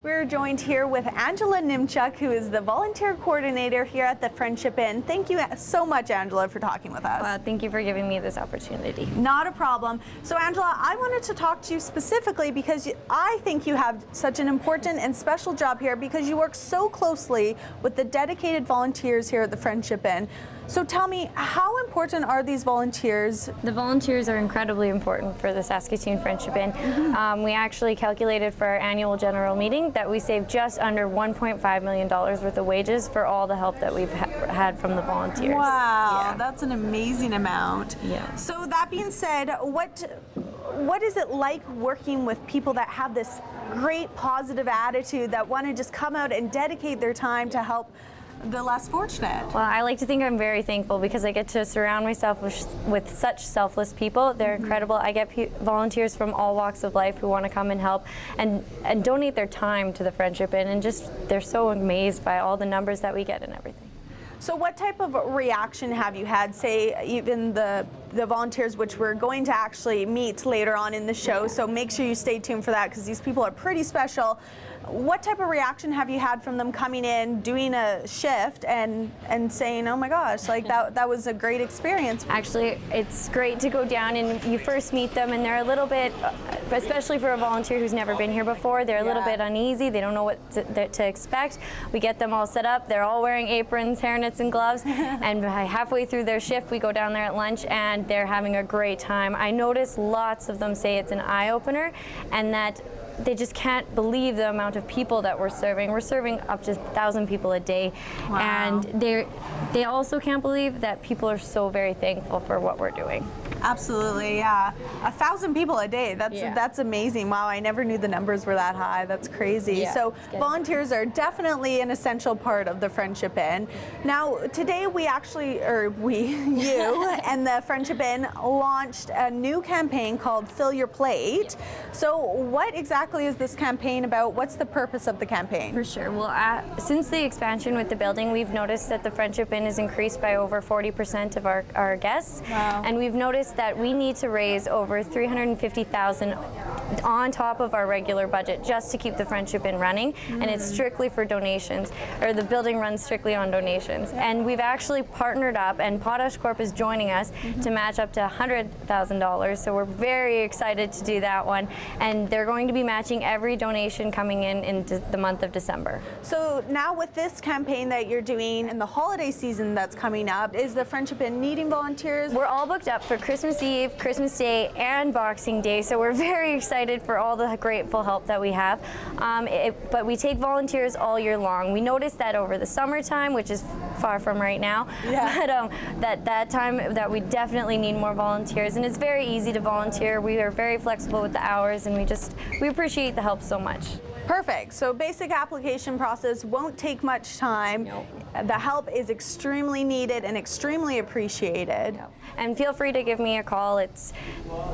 We're joined here with Angela Nimchuk, who is the volunteer coordinator here at the Friendship Inn. Thank you so much, Angela, for talking with us. Well, thank you for giving me this opportunity. Not a problem. So, Angela, I wanted to talk to you specifically because I think you have such an important and special job here because you work so closely with the dedicated volunteers here at the Friendship Inn. So tell me, how important are these volunteers? The volunteers are incredibly important for the Saskatoon Friendship Inn. We actually calculated for our annual general meeting that we saved just under $1.5 million worth of wages for all the help that we've had from the volunteers. Wow, Yeah. That's an amazing amount. Yeah. So that being said, what is it like working with people that have this great positive attitude that want to just come out and dedicate their time to help the less fortunate? Well, I like to think I'm very thankful because I get to surround myself with such selfless people. They're incredible. I get volunteers from all walks of life who want to come and help and donate their time to the Friendship Inn, and just they're so amazed by all the numbers that we get and everything. So what type of reaction have you had, say, even the volunteers, which we're going to actually meet later on in the show, so make sure you stay tuned for that because these people are pretty special. What type of reaction have you had from them coming in, doing a shift and saying, oh my gosh, like that was a great experience? Actually, it's great to go down and you first meet them and they're a little bit, especially for a volunteer who's never been here before, they're a little bit uneasy. They don't know what to expect. We get them all set up. They're all wearing aprons, hairnets, and gloves. And halfway through their shift, we go down there at lunch and they're having a great time. I notice lots of them say it's an eye-opener and that they just can't believe the amount of people that we're serving. We're serving up to 1,000 people a day. Wow. And they also can't believe that people are so very thankful for what we're doing. Absolutely, yeah. 1,000 people a day, that's amazing. Wow, I never knew the numbers were that high. That's crazy. Yeah, so volunteers are definitely an essential part of the Friendship Inn. Now, today you and the Friendship Inn launched a new campaign called Fill Your Plate. So what exactly is this campaign about? What's the purpose of the campaign? For sure. Well, since the expansion with the building, we've noticed that the Friendship Inn has increased by over 40% of our guests. Wow. And we've noticed that we need to raise over $350,000 on top of our regular budget just to keep the Friendship Inn running, and it's strictly for donations, or the building runs strictly on donations. And we've actually partnered up, and Potash Corp is joining us to match up to $100,000, so we're very excited to do that one, and they're going to be matching every donation coming in the month of December. So now with this campaign that you're doing and the holiday season that's coming up, is the Friendship Inn needing volunteers? We're all booked up for Christmas Eve, Christmas Day, and Boxing Day, so we're very excited for all the grateful help that we have. But we take volunteers all year long. We noticed that over the summertime, which is far from right now, but that time that we definitely need more volunteers, and it's very easy to volunteer. We are very flexible with the hours, and we appreciate the help so much. Perfect. So basic application process won't take much time. Nope. The help is extremely needed and extremely appreciated. Yep. And feel free to give me a call. It's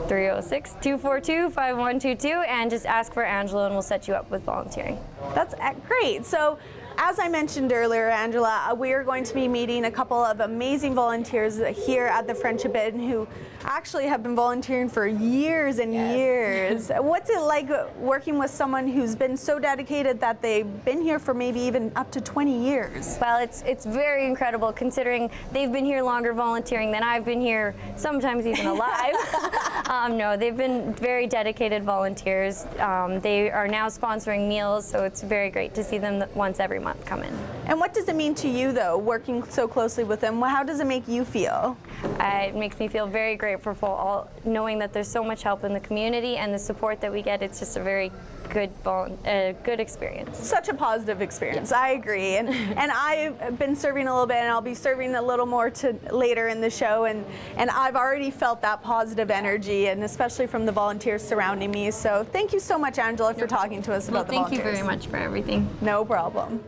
306-242-5122 and just ask for Angela and we'll set you up with volunteering. That's great. So as I mentioned earlier, Angela, we are going to be meeting a couple of amazing volunteers here at the Friendship Inn who actually have been volunteering for years and years. What's it like working with someone who's been so dedicated that they've been here for maybe even up to 20 years? Well, it's very incredible considering they've been here longer volunteering than I've been here, sometimes even alive. No, they've been very dedicated volunteers. They are now sponsoring meals, so it's very great to see them once every month come in. And what does it mean to you, though, working so closely with them? How does it make you feel? It makes me feel very grateful knowing that there's so much help in the community and the support that we get. It's just a very good experience. Such a positive experience. Yes. I agree. And I've been serving a little bit, and I'll be serving a little more later in the show. And I've already felt that positive energy, and especially from the volunteers surrounding me. So thank you so much, Angela, for talking to us about the volunteers. Thank you very much for everything. No problem.